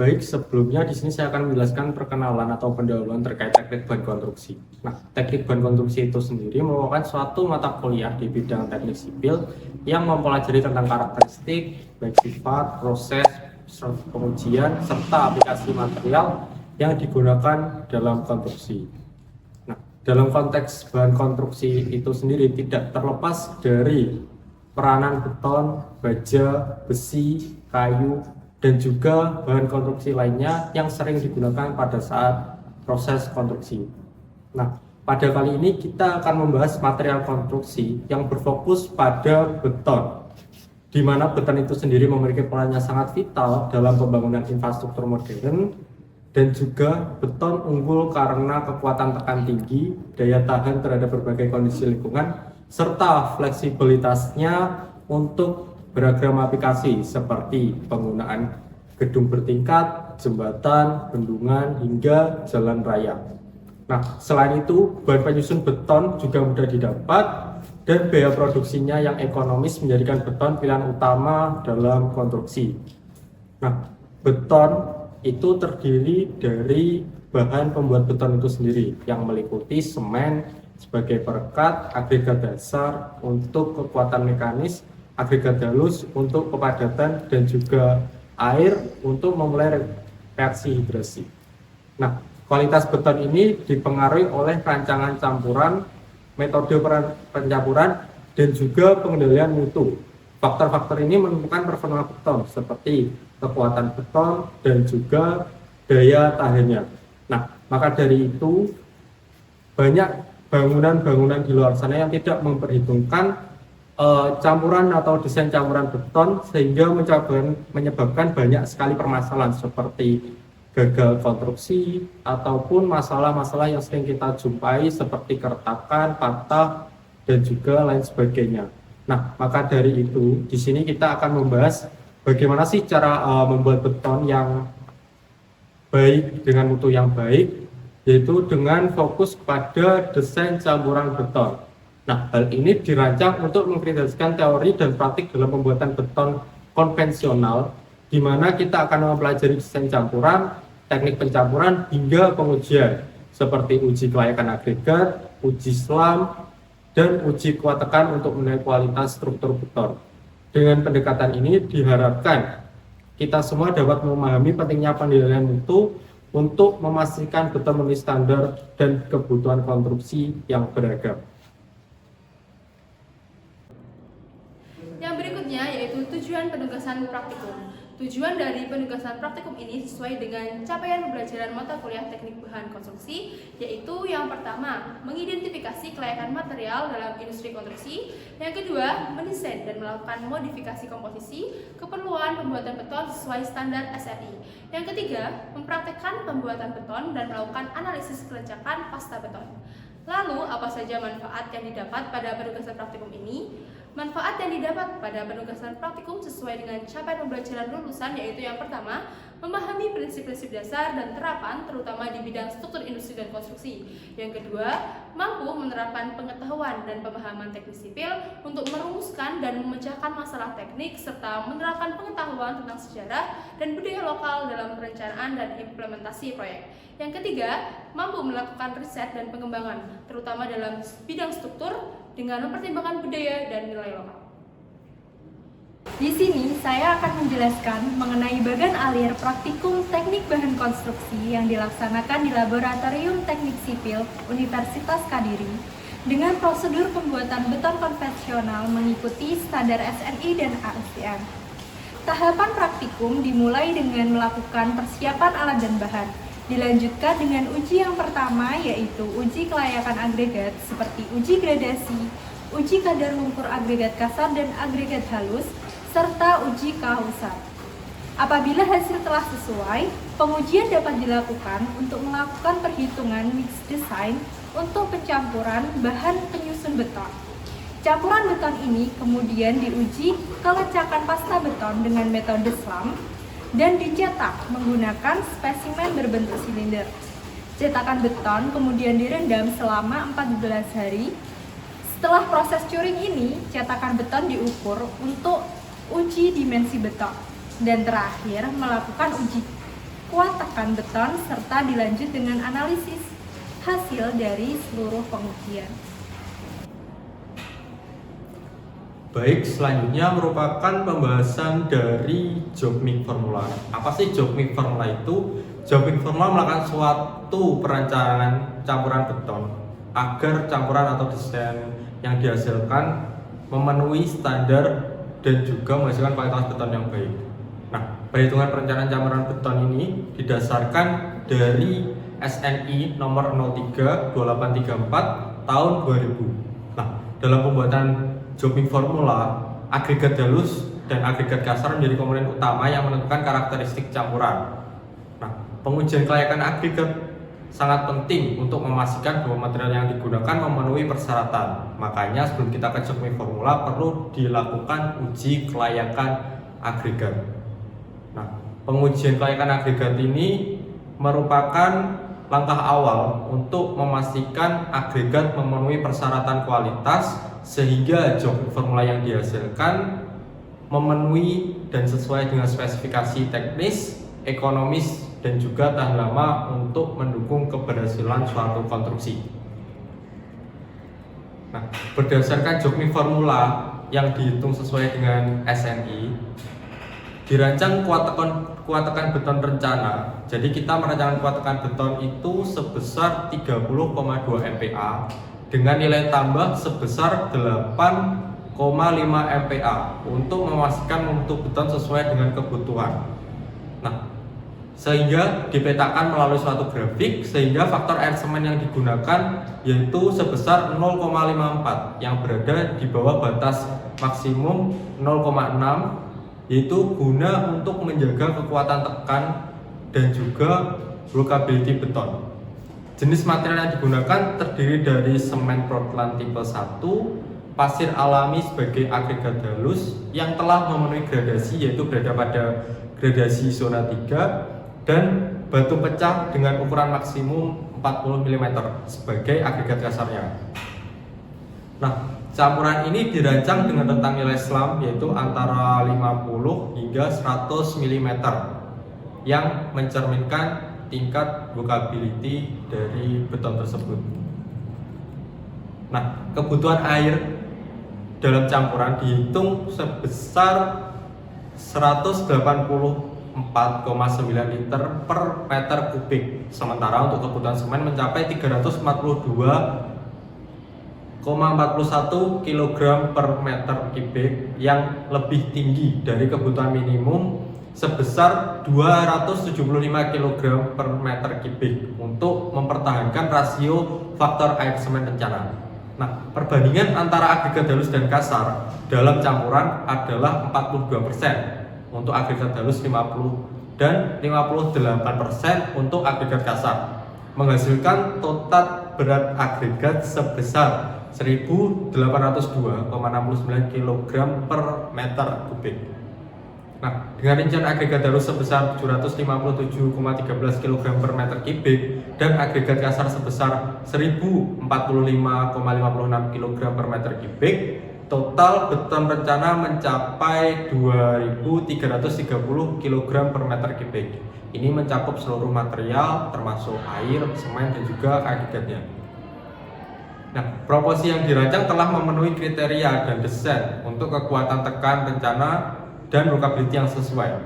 Baik, sebelumnya di sini saya akan menjelaskan perkenalan atau pendahuluan terkait teknik bahan konstruksi. Nah, teknik bahan konstruksi itu sendiri merupakan suatu mata kuliah di bidang teknik sipil yang mempelajari tentang karakteristik, baik sifat, proses, pengujian, serta aplikasi material yang digunakan dalam konstruksi. Nah, dalam konteks bahan konstruksi itu sendiri tidak terlepas dari peranan beton, baja, besi, kayu, dan juga bahan konstruksi lainnya yang sering digunakan pada saat proses konstruksi. Nah, pada kali ini kita akan membahas material konstruksi yang berfokus pada beton, di mana beton itu sendiri memiliki perannya sangat vital dalam pembangunan infrastruktur modern, dan juga beton unggul karena kekuatan tekan tinggi, daya tahan terhadap berbagai kondisi lingkungan, serta fleksibilitasnya untuk beragam aplikasi seperti penggunaan gedung bertingkat, jembatan, bendungan, hingga jalan raya. Nah, selain itu, bahan penyusun beton juga mudah didapat dan biaya produksinya yang ekonomis menjadikan beton pilihan utama dalam konstruksi. Nah, beton itu terdiri dari bahan pembuat beton itu sendiri yang meliputi semen sebagai perekat, agregat dasar untuk kekuatan mekanis, agregat halus untuk kepadatan, dan juga air untuk memulai reaksi hidrasi. Nah, kualitas beton ini dipengaruhi oleh rancangan campuran, metode pencampuran, dan juga pengendalian mutu. Faktor-faktor ini menentukan performa beton seperti kekuatan beton dan juga daya tahannya. Nah, maka dari itu banyak bangunan-bangunan di luar sana yang tidak memperhitungkan campuran atau desain campuran beton, sehingga menyebabkan banyak sekali permasalahan seperti gagal konstruksi ataupun masalah-masalah yang sering kita jumpai seperti keretakan, patah, dan juga lain sebagainya. Nah, maka dari itu di sini kita akan membahas bagaimana sih cara membuat beton yang baik dengan mutu yang baik, yaitu dengan fokus pada desain campuran beton. Nah, hal ini dirancang untuk mengkreasikan teori dan praktik dalam pembuatan beton konvensional, di mana kita akan mempelajari desain campuran, teknik pencampuran, hingga pengujian, seperti uji kelayakan agregat, uji SLAM, dan uji kuat tekan untuk menilai kualitas struktur beton. Dengan pendekatan ini diharapkan kita semua dapat memahami pentingnya penilaian mutu untuk memastikan beton memenuhi standar dan kebutuhan konstruksi yang beragam. Yang berikutnya yaitu tujuan penugasan praktikum. Tujuan dari penugasan praktikum ini sesuai dengan capaian pembelajaran mata kuliah teknik bahan konstruksi, yaitu yang pertama, mengidentifikasi kelayakan material dalam industri konstruksi. Yang kedua, mendesain dan melakukan modifikasi komposisi keperluan pembuatan beton sesuai standar SRI. Yang ketiga, mempraktekkan pembuatan beton dan melakukan analisis kelacakan pasca beton. Lalu, apa saja manfaat yang didapat pada penugasan praktikum ini? Manfaat yang didapat pada penugasan praktikum sesuai dengan capaian pembelajaran lulusan yaitu yang pertama, memahami prinsip-prinsip dasar dan terapan terutama di bidang struktur industri dan konstruksi. Yang kedua, mampu menerapkan pengetahuan dan pemahaman teknik sipil untuk merumuskan dan memecahkan masalah teknik serta menerapkan pengetahuan tentang sejarah dan budaya lokal dalam perencanaan dan implementasi proyek. Yang ketiga, mampu melakukan riset dan pengembangan terutama dalam bidang struktur dengan mempertimbangkan budaya dan nilai lokal. Di sini saya akan menjelaskan mengenai bagan alir praktikum teknik bahan konstruksi yang dilaksanakan di Laboratorium Teknik Sipil Universitas Kadiri dengan prosedur pembuatan beton konvensional mengikuti standar SRI dan ASTM. Tahapan praktikum dimulai dengan melakukan persiapan alat dan bahan. Dilanjutkan dengan uji yang pertama yaitu uji kelayakan agregat seperti uji gradasi, uji kadar lumpur agregat kasar dan agregat halus, serta uji kehausan. Apabila hasil telah sesuai, pengujian dapat dilakukan untuk melakukan perhitungan mix design untuk pencampuran bahan penyusun beton. Campuran beton ini kemudian diuji kelacakan pasca beton dengan metode SLAM dan dicetak menggunakan spesimen berbentuk silinder. Cetakan beton kemudian direndam selama 14 hari. Setelah proses curing ini, cetakan beton diukur untuk uji dimensi beton dan terakhir melakukan uji kuat tekan beton, serta dilanjut dengan analisis hasil dari seluruh pengujian. Baik, selanjutnya merupakan pembahasan dari Jobmik Formula. Apa sih Jobmik Formula itu? Jobmik Formula melakukan suatu perencanaan campuran beton agar campuran atau desain yang dihasilkan memenuhi standar dan juga menghasilkan kualitas beton yang baik. Nah, perhitungan perencanaan campuran beton ini didasarkan dari SNI nomor 032834 tahun 2000. Nah, dalam pembuatan Jobmik Formula, agregat halus dan agregat kasar menjadi komponen utama yang menentukan karakteristik campuran. Nah, pengujian kelayakan agregat sangat penting untuk memastikan bahwa material yang digunakan memenuhi persyaratan. Makanya sebelum kita ke Jobmik Formula perlu dilakukan uji kelayakan agregat. Nah, pengujian kelayakan agregat ini merupakan langkah awal untuk memastikan agregat memenuhi persyaratan kualitas sehingga Jobmik Formula yang dihasilkan memenuhi dan sesuai dengan spesifikasi teknis, ekonomis, dan juga tahan lama untuk mendukung keberhasilan suatu konstruksi. Nah, berdasarkan Jobmik Formula yang dihitung sesuai dengan SNI, dirancang kuat tekan beton rencana. Jadi kita merencanakan kuat tekan beton itu sebesar 30,2 MPa dengan nilai tambah sebesar 8,5 MPa untuk memastikan mutu beton sesuai dengan kebutuhan. Nah, sehingga dipetakan melalui suatu grafik sehingga faktor air semen yang digunakan yaitu sebesar 0,54 yang berada di bawah batas maksimum 0,6, yaitu guna untuk menjaga kekuatan tekan dan juga workability beton. Jenis material yang digunakan terdiri dari semen Portland tipe 1, pasir alami sebagai agregat halus yang telah memenuhi gradasi yaitu berada pada gradasi zona 3, dan batu pecah dengan ukuran maksimum 40 mm sebagai agregat kasarnya. Nah, campuran ini dirancang dengan rentang nilai SLAM yaitu antara 50 hingga 100 mm yang mencerminkan tingkat workability dari beton tersebut. Nah, kebutuhan air dalam campuran dihitung sebesar 184,9 liter per meter kubik, sementara untuk kebutuhan semen mencapai 342,41 kg per meter kubik yang lebih tinggi dari kebutuhan minimum sebesar 275 kg per meter kubik untuk mempertahankan rasio faktor air semen rencana. Nah, perbandingan antara agregat halus dan kasar dalam campuran adalah 42% untuk agregat halus 50 dan 58% untuk agregat kasar, menghasilkan total berat agregat sebesar 1802,69 kg per meter kubik. Nah, dengan rincian agregat halus sebesar 757,13 kg per meter kubik dan agregat kasar sebesar 1045,56 kg per meter kubik, total beton rencana mencapai 2330 kg per meter kubik. Ini mencakup seluruh material termasuk air, semen, dan juga agregatnya. Nah, proporsi yang dirancang telah memenuhi kriteria dan desain untuk kekuatan tekan rencana dan workability yang sesuai.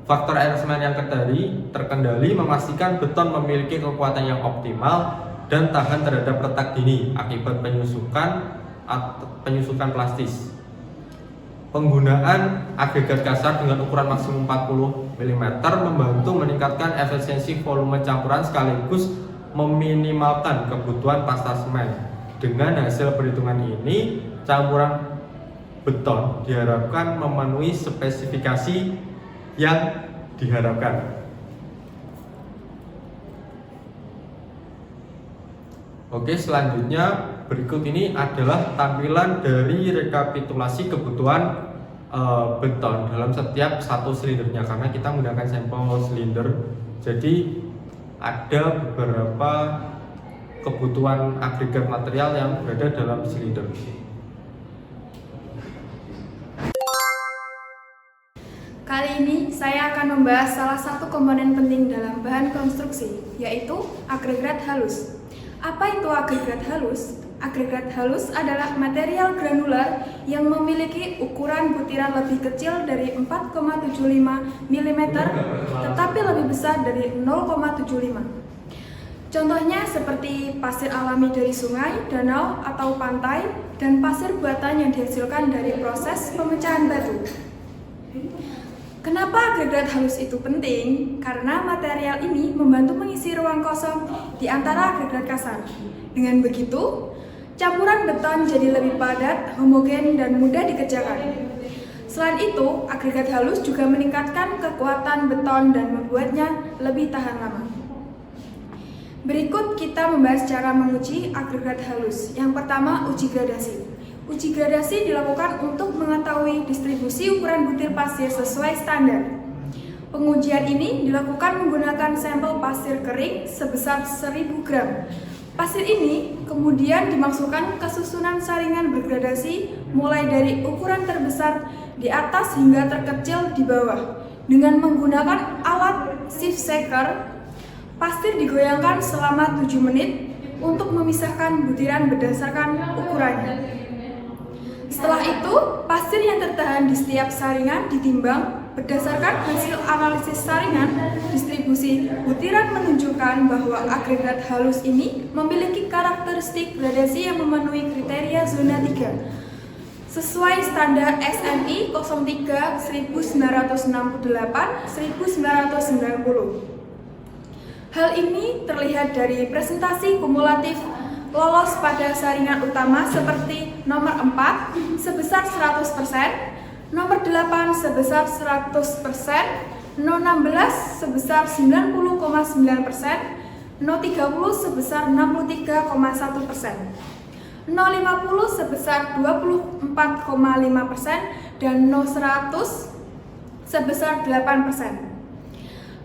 Faktor air semen yang terkendali memastikan beton memiliki kekuatan yang optimal dan tahan terhadap retak dini akibat penyusukan plastis. Penggunaan agregat kasar dengan ukuran maksimum 40 mm membantu meningkatkan efisiensi volume campuran sekaligus meminimalkan kebutuhan pasta semen. Dengan hasil perhitungan ini, campuran beton diharapkan memenuhi spesifikasi yang diharapkan. Oke, selanjutnya berikut ini adalah tampilan dari rekapitulasi kebutuhan beton dalam setiap satu silindernya, karena kita menggunakan sampel silinder. Jadi ada beberapa kebutuhan agregat material yang berada dalam silinder. Kali ini saya akan membahas salah satu komponen penting dalam bahan konstruksi, yaitu agregat halus. Apa itu agregat halus? Agregat halus adalah material granular yang memiliki ukuran butiran lebih kecil dari 4,75 mm tetapi lebih besar dari 0,75. Contohnya seperti pasir alami dari sungai, danau, atau pantai, dan pasir buatan yang dihasilkan dari proses pemecahan batu. Kenapa agregat halus itu penting? Karena material ini membantu mengisi ruang kosong di antara agregat kasar. Dengan begitu, campuran beton jadi lebih padat, homogen, dan mudah dikerjakan. Selain itu, agregat halus juga meningkatkan kekuatan beton dan membuatnya lebih tahan lama. Berikut kita membahas cara menguji agregat halus. Yang pertama, uji gradasi. Uji gradasi dilakukan untuk mengetahui distribusi ukuran butir pasir sesuai standar. Pengujian ini dilakukan menggunakan sampel pasir kering sebesar 1000 gram. Pasir ini kemudian dimasukkan ke susunan saringan bergradasi mulai dari ukuran terbesar di atas hingga terkecil di bawah. Dengan menggunakan alat sieve shaker, pasir digoyangkan selama 7 menit untuk memisahkan butiran berdasarkan ukurannya. Setelah itu, pasir yang tertahan di setiap saringan ditimbang berdasarkan hasil analisis saringan. Distribusi butiran menunjukkan bahwa agregat halus ini memiliki karakteristik gradasi yang memenuhi kriteria zona 3 sesuai standar SNI 03 1968-1990. Hal ini terlihat dari presentasi kumulatif lolos pada saringan utama seperti nomor 4 sebesar 100%, nomor 8 sebesar 100%, No 16 sebesar 90,9%, No 30 sebesar 63,1%, No 50 sebesar 24,5%, dan No 100 sebesar 8%.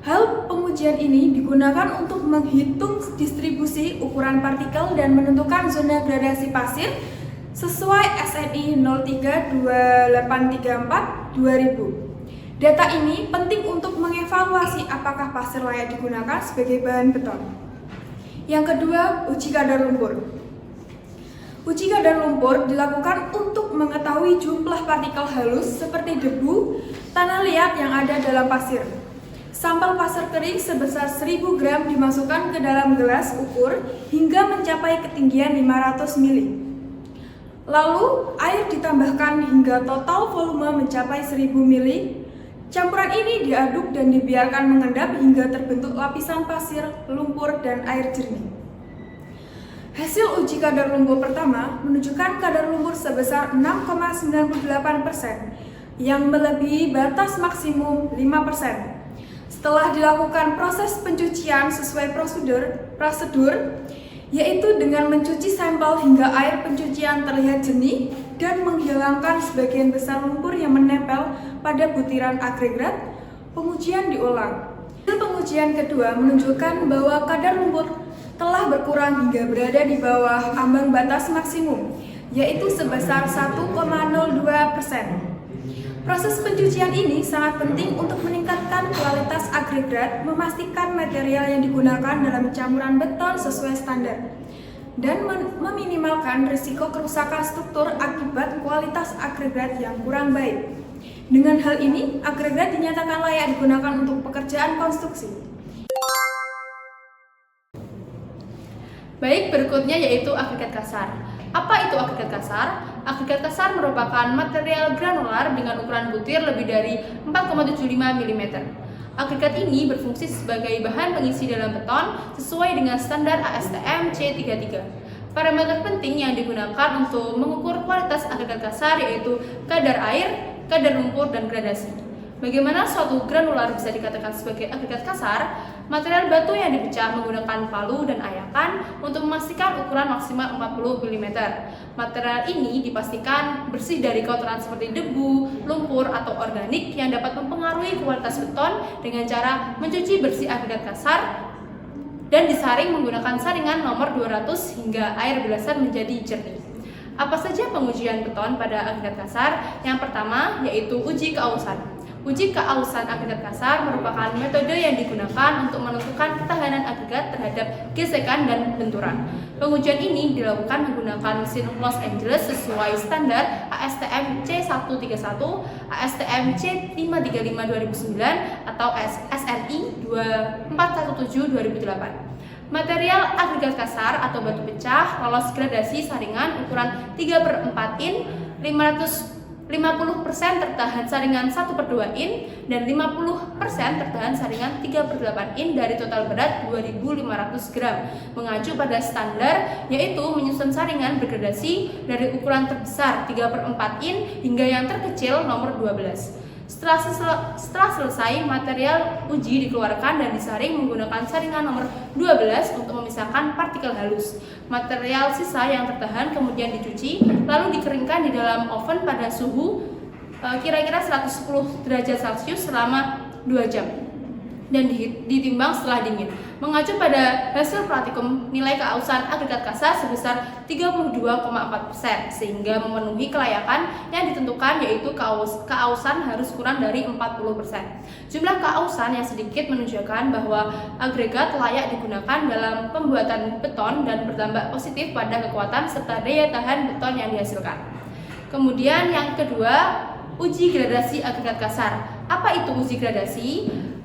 Hal pengujian ini digunakan untuk menghitung distribusi ukuran partikel dan menentukan zona gradasi pasir sesuai SNI 032834-2000. Data ini penting untuk mengevaluasi apakah pasir layak digunakan sebagai bahan beton. Yang kedua, uji kadar lumpur. Uji kadar lumpur dilakukan untuk mengetahui jumlah partikel halus seperti debu, tanah liat yang ada dalam pasir. Sampel pasir kering sebesar 1000 gram dimasukkan ke dalam gelas ukur hingga mencapai ketinggian 500 ml. Lalu, air ditambahkan hingga total volume mencapai 1000 ml. Campuran ini diaduk dan dibiarkan mengendap hingga terbentuk lapisan pasir, lumpur, dan air jernih. Hasil uji kadar lumpur pertama menunjukkan kadar lumpur sebesar 6,98% yang melebihi batas maksimum 5%. Setelah dilakukan proses pencucian sesuai prosedur, yaitu dengan mencuci sampel hingga air pencucian terlihat jernih dan menghilangkan sebagian besar lumpur yang menempel pada butiran agregat, pengujian diulang. Hasil pengujian kedua menunjukkan bahwa kadar lumpur telah berkurang hingga berada di bawah ambang batas maksimum, yaitu sebesar 1,02%. Proses pencucian ini sangat penting untuk meningkatkan kualitas agregat, memastikan material yang digunakan dalam campuran beton sesuai standar, dan meminimalkan risiko kerusakan struktur akibat kualitas agregat yang kurang baik. Dengan hal ini, agregat dinyatakan layak digunakan untuk pekerjaan konstruksi. Baik, berikutnya yaitu agregat kasar. Apa itu agregat kasar? Agregat kasar merupakan material granular dengan ukuran butir lebih dari 4,75 mm. Agregat ini berfungsi sebagai bahan pengisi dalam beton sesuai dengan standar ASTM C33. Parameter penting yang digunakan untuk mengukur kualitas agregat kasar yaitu kadar air, kadar lumpur, dan gradasi. Bagaimana suatu granular bisa dikatakan sebagai agregat kasar? Material batu yang dipecah menggunakan palu dan ayakan untuk memastikan ukuran maksimal 40 mm. Material ini dipastikan bersih dari kotoran seperti debu, lumpur, atau organik yang dapat mempengaruhi kualitas beton dengan cara mencuci bersih agregat kasar dan disaring menggunakan saringan nomor 200 hingga air bilasan menjadi jernih. Apa saja pengujian beton pada agregat kasar? Yang pertama yaitu uji keausan. Uji keausan agregat kasar merupakan metode yang digunakan untuk menentukan ketahanan agregat terhadap gesekan dan benturan. Pengujian ini dilakukan menggunakan mesin Los Angeles sesuai standar ASTM C131, ASTM C535 2009 atau SNI 2417 2008. Material agregat kasar atau batu pecah lolos gradasi saringan ukuran 3/4 in, 50% tertahan saringan 1/2 in, dan 50% tertahan saringan 3/8 in dari total berat 2.500 gram, mengacu pada standar yaitu menyusun saringan bergradasi dari ukuran terbesar 3/4 in hingga yang terkecil nomor 12. Setelah selesai, material uji dikeluarkan dan disaring menggunakan saringan nomor 12 untuk memisahkan partikel halus. Material sisa yang tertahan kemudian dicuci, lalu dikeringkan di dalam oven pada suhu kira-kira 110 derajat Celcius selama 2 jam dan ditimbang setelah dingin. Mengacu pada hasil praktikum, nilai keausan agregat kasar sebesar 32,4% sehingga memenuhi kelayakan yang ditentukan, yaitu keausan harus kurang dari 40%. Jumlah keausan yang sedikit menunjukkan bahwa agregat layak digunakan dalam pembuatan beton dan berdampak positif pada kekuatan serta daya tahan beton yang dihasilkan. Kemudian yang kedua, uji gradasi agregat kasar. Apa itu uji gradasi?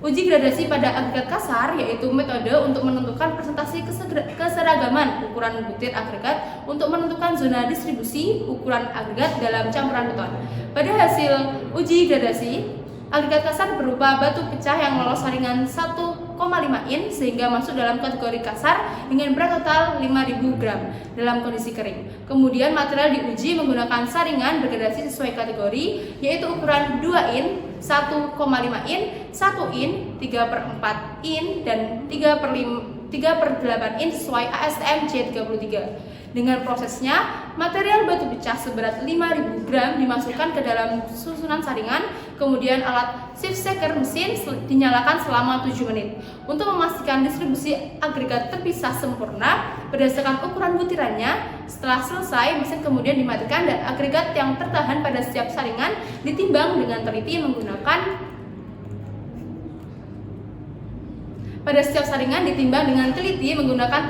Uji gradasi pada agregat kasar yaitu metode untuk menentukan presentasi keseragaman ukuran butir agregat untuk menentukan zona distribusi ukuran agregat dalam campuran beton. Pada hasil uji gradasi, agregat kasar berupa batu pecah yang lolos saringan 1,5 in sehingga masuk dalam kategori kasar dengan berat total 5.000 gram dalam kondisi kering. Kemudian material diuji menggunakan saringan bergradasi sesuai kategori, yaitu ukuran 2 in, 1,5 in, 1 in, 3/4 in, dan 3/8 in sesuai ASTM C33. Dengan prosesnya, material batu pecah seberat 5.000 gram dimasukkan ke dalam susunan saringan, kemudian alat sieve shaker mesin dinyalakan selama 7 menit. Untuk memastikan distribusi agregat terpisah sempurna berdasarkan ukuran butirannya, setelah selesai mesin kemudian dimatikan dan agregat yang tertahan pada setiap saringan ditimbang dengan teliti menggunakan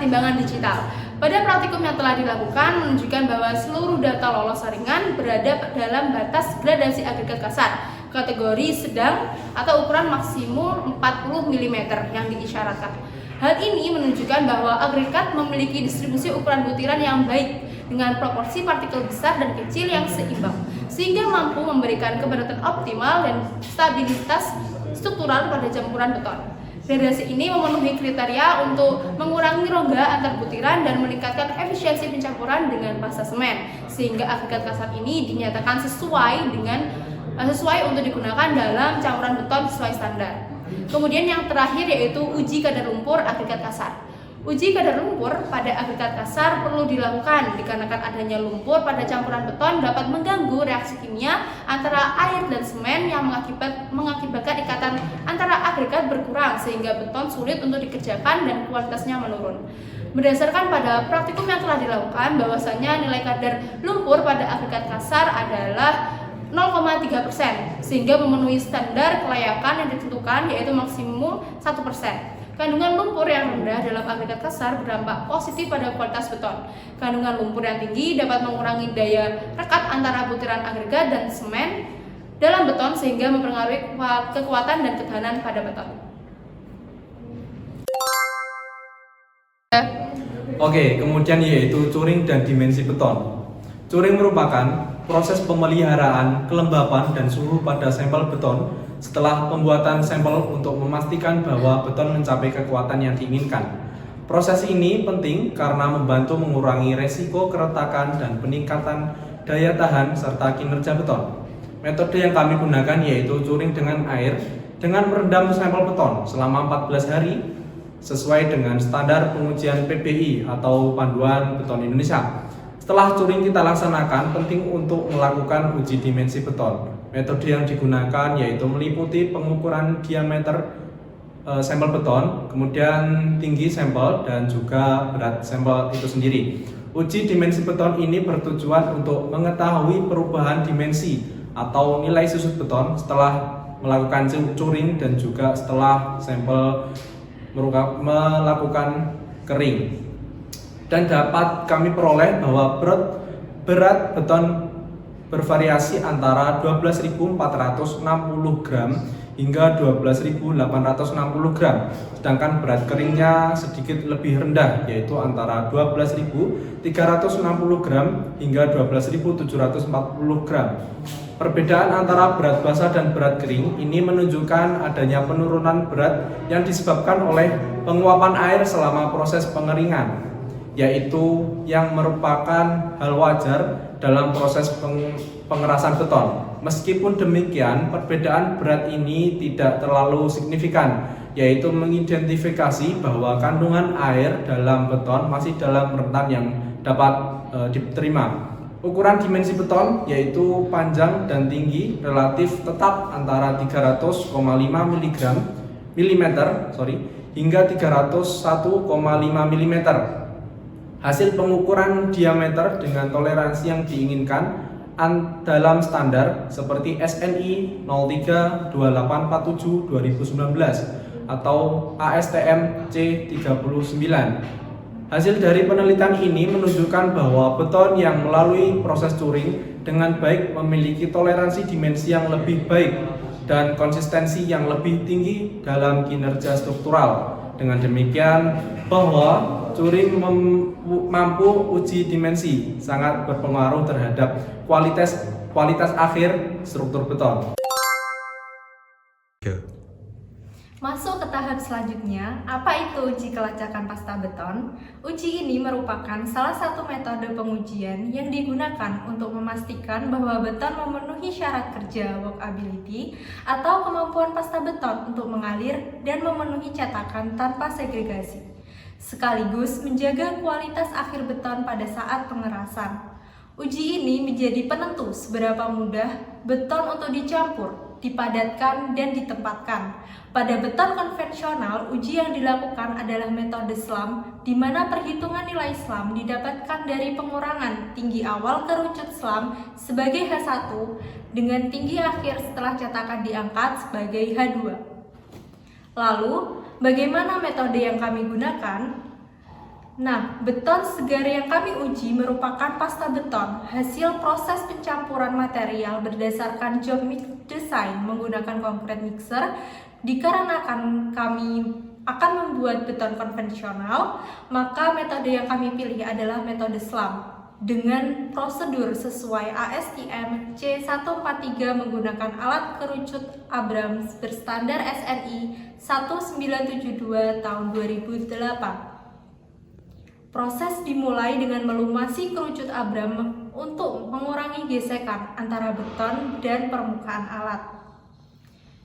timbangan digital. Pada praktikum yang telah dilakukan menunjukkan bahwa seluruh data lolos saringan berada dalam batas gradasi agregat kasar, kategori sedang atau ukuran maksimum 40 mm yang diisyaratkan. Hal ini menunjukkan bahwa agregat memiliki distribusi ukuran butiran yang baik dengan proporsi partikel besar dan kecil yang seimbang, sehingga mampu memberikan kepadatan optimal dan stabilitas struktural pada campuran beton. Gradasi ini memenuhi kriteria untuk mengurangi rongga antar butiran dan meningkatkan efisiensi pencampuran dengan pasta semen, sehingga agregat kasar ini dinyatakan sesuai untuk digunakan dalam campuran beton sesuai standar. Kemudian yang terakhir yaitu uji kadar lumpur agregat kasar. Uji kadar lumpur pada agregat kasar perlu dilakukan dikarenakan adanya lumpur pada campuran beton dapat mengganggu reaksi kimia antara air dan semen yang mengakibatkan ikatan antara agregat berkurang sehingga beton sulit untuk dikerjakan dan kualitasnya menurun. Berdasarkan pada praktikum yang telah dilakukan, bahwasanya nilai kadar lumpur pada agregat kasar adalah 0,3%, sehingga memenuhi standar kelayakan yang ditentukan yaitu maksimum 1%. Kandungan lumpur yang rendah dalam agregat kasar berdampak positif pada kualitas beton. Kandungan lumpur yang tinggi dapat mengurangi daya rekat antara butiran agregat dan semen dalam beton sehingga mempengaruhi kekuatan dan ketahanan pada beton. Oke, kemudian yaitu curing dan dimensi beton. Curing merupakan proses pemeliharaan kelembapan dan suhu pada sampel beton setelah pembuatan sampel untuk memastikan bahwa beton mencapai kekuatan yang diinginkan. Proses ini penting karena membantu mengurangi resiko keretakan dan peningkatan daya tahan serta kinerja beton. Metode yang kami gunakan yaitu curing dengan air dengan merendam sampel beton selama 14 hari sesuai dengan standar pengujian PBI atau Panduan Beton Indonesia. Setelah curing kita laksanakan, penting untuk melakukan uji dimensi beton. Metode yang digunakan yaitu meliputi pengukuran diameter sampel beton, kemudian tinggi sampel dan juga berat sampel itu sendiri. Uji dimensi beton ini bertujuan untuk mengetahui perubahan dimensi atau nilai susut beton setelah melakukan curing dan juga setelah sampel melakukan kering. Dan dapat kami peroleh bahwa berat beton bervariasi antara 12.460 gram hingga 12.860 gram, sedangkan berat keringnya sedikit lebih rendah, yaitu antara 12.360 gram hingga 12.740 gram. Perbedaan antara berat basah dan berat kering ini menunjukkan adanya penurunan berat yang disebabkan oleh penguapan air selama proses pengeringan, yaitu yang merupakan hal wajar dalam proses pengerasan beton. Meskipun demikian, perbedaan berat ini tidak terlalu signifikan, yaitu mengidentifikasi bahwa kandungan air dalam beton masih dalam rentan yang dapat diterima. Ukuran dimensi beton yaitu panjang dan tinggi relatif tetap antara 300,5 mm hingga 301,5 mm. Hasil pengukuran diameter dengan toleransi yang diinginkan dalam standar seperti SNI 032847 2019 atau ASTM C39. Hasil dari penelitian ini menunjukkan bahwa beton yang melalui proses curing dengan baik memiliki toleransi dimensi yang lebih baik dan konsistensi yang lebih tinggi dalam kinerja struktural. Dengan demikian, bahwa curing mampu uji dimensi sangat berpengaruh terhadap kualitas akhir struktur beton. Masuk ke tahap selanjutnya, apa itu uji kelacakan pasta beton? Uji ini merupakan salah satu metode pengujian yang digunakan untuk memastikan bahwa beton memenuhi syarat kerja workability atau kemampuan pasta beton untuk mengalir dan memenuhi cetakan tanpa segregasi, sekaligus menjaga kualitas akhir beton pada saat pengerasan. Uji ini menjadi penentu seberapa mudah beton untuk dicampur, dipadatkan, dan ditempatkan. Pada beton konvensional, uji yang dilakukan adalah metode SLAM, di mana perhitungan nilai SLAM didapatkan dari pengurangan tinggi awal kerucut SLAM sebagai H1 dengan tinggi akhir setelah cetakan diangkat sebagai H2. Lalu, bagaimana metode yang kami gunakan? Nah, beton segar yang kami uji merupakan pasta beton hasil proses pencampuran material berdasarkan job mix design menggunakan concrete mixer. Dikarenakan kami akan membuat beton konvensional, maka metode yang kami pilih adalah metode SLAM dengan prosedur sesuai ASTM C143 menggunakan alat kerucut Abrams berstandar SNI 1972 tahun 2008. Proses dimulai dengan melumasi kerucut Abrams untuk mengurangi gesekan antara beton dan permukaan alat.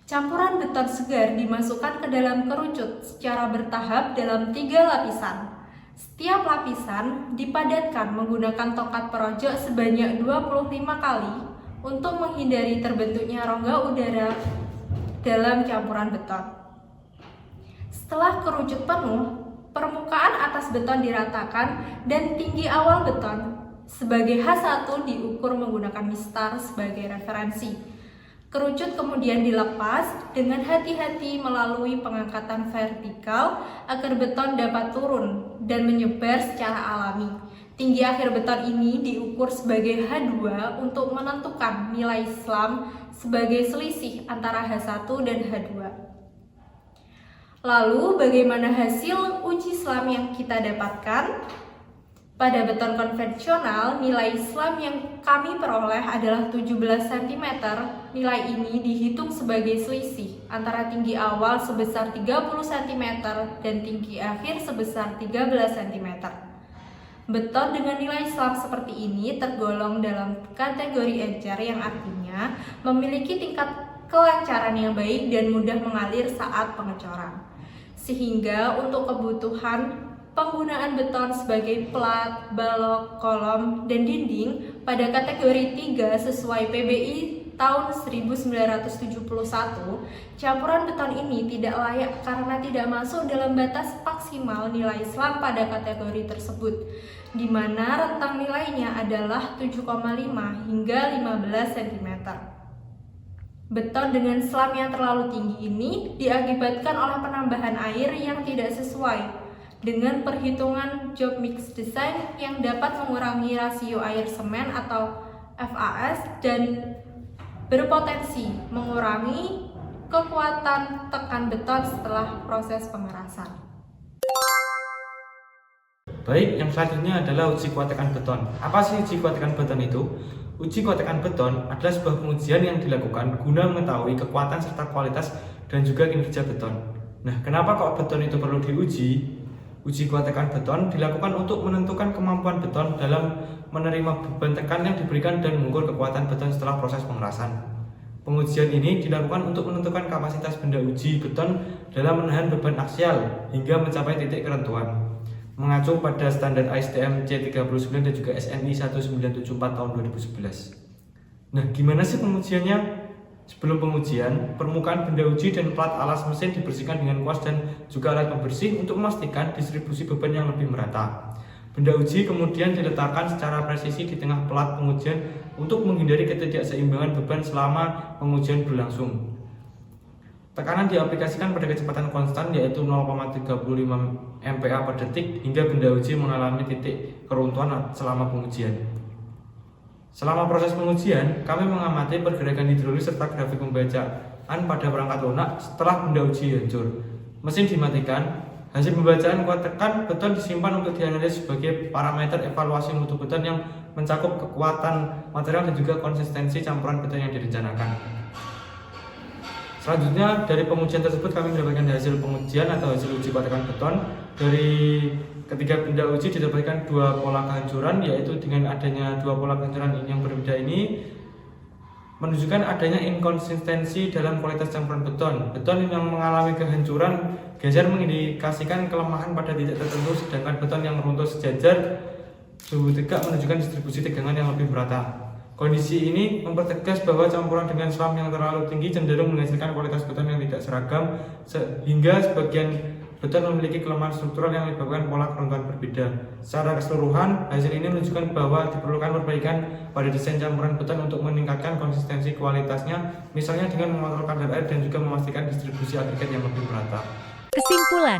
Campuran beton segar dimasukkan ke dalam kerucut secara bertahap dalam 3 lapisan. Setiap lapisan dipadatkan menggunakan tongkat perojok sebanyak 25 kali untuk menghindari terbentuknya rongga udara dalam campuran beton. Setelah kerucut penuh, permukaan atas beton diratakan dan tinggi awal beton sebagai H1 diukur menggunakan mistar sebagai referensi. Kerucut kemudian dilepas dengan hati-hati melalui pengangkatan vertikal agar beton dapat turun dan menyebar secara alami. Tinggi akhir beton ini diukur sebagai H2 untuk menentukan nilai SLAM sebagai selisih antara H1 dan H2. Lalu bagaimana hasil uji SLAM yang kita dapatkan? Pada beton konvensional, nilai SLAM yang kami peroleh adalah 17 cm. Nilai ini dihitung sebagai selisih antara tinggi awal sebesar 30 cm dan tinggi akhir sebesar 13 cm. Beton dengan nilai SLAM seperti ini tergolong dalam kategori encer yang artinya memiliki tingkat kelancaran yang baik dan mudah mengalir saat pengecoran. Sehingga untuk kebutuhan penggunaan beton sebagai plat, balok, kolom, dan dinding pada kategori 3 sesuai PBI tahun 1971, campuran beton ini tidak layak karena tidak masuk dalam batas maksimal nilai SLAM pada kategori tersebut, di mana rentang nilainya adalah 7,5 hingga 15 cm. Beton dengan selam yang terlalu tinggi ini diakibatkan oleh penambahan air yang tidak sesuai dengan perhitungan job mix design yang dapat mengurangi rasio air semen atau FAS dan berpotensi mengurangi kekuatan tekan beton setelah proses pengerasan. Baik, yang selanjutnya adalah uji kuat tekan beton. Apa sih uji kuat tekan beton itu? Uji kuat tekan beton adalah sebuah pengujian yang dilakukan guna mengetahui kekuatan serta kualitas dan juga kinerja beton. Nah, kenapa kok beton itu perlu diuji? Uji kuat tekan beton dilakukan untuk menentukan kemampuan beton dalam menerima beban tekan yang diberikan dan mengukur kekuatan beton setelah proses pengerasan. Pengujian ini dilakukan untuk menentukan kapasitas benda uji beton dalam menahan beban aksial hingga mencapai titik kerentuan. Mengacu pada standar ASTM C39 dan juga SNI 1974 tahun 2011. Nah, gimana sih pengujiannya? Sebelum pengujian, permukaan benda uji dan plat alas mesin dibersihkan dengan kuas dan juga alat pembersih untuk memastikan distribusi beban yang lebih merata. Benda uji kemudian diletakkan secara presisi di tengah plat pengujian untuk menghindari ketidakseimbangan beban selama pengujian berlangsung. Tekanan diaplikasikan pada kecepatan konstan yaitu 0,35 MPa per detik hingga benda uji mengalami titik keruntuhan selama pengujian. Selama proses pengujian, kami mengamati pergerakan hidrolis serta grafik pembacaan pada perangkat lunak setelah benda uji hancur. Mesin dimatikan, hasil pembacaan kuat tekan beton disimpan untuk dianalisis sebagai parameter evaluasi mutu beton yang mencakup kekuatan material dan juga konsistensi campuran beton yang direncanakan. Selanjutnya, dari pengujian tersebut kami mendapatkan hasil pengujian atau hasil uji kuat tekan beton. Dari ketiga benda uji didapatkan dua pola kehancuran, yaitu dengan adanya dua pola kehancuran yang berbeda ini menunjukkan adanya inkonsistensi dalam kualitas campuran beton. Beton yang mengalami kehancuran geser mengindikasikan kelemahan pada titik tertentu, sedangkan beton yang runtuh sejajar suhu tegak menunjukkan distribusi tegangan yang lebih merata. Kondisi ini mempertegas bahwa campuran dengan selam yang terlalu tinggi cenderung menghasilkan kualitas beton yang tidak seragam, sehingga sebagian beton memiliki kelemahan struktural yang menyebabkan pola keruntuhan berbeda. Secara keseluruhan, hasil ini menunjukkan bahwa diperlukan perbaikan pada desain campuran beton untuk meningkatkan konsistensi kualitasnya, misalnya dengan mengontrol kadar air dan juga memastikan distribusi agregat yang lebih merata. Kesimpulan,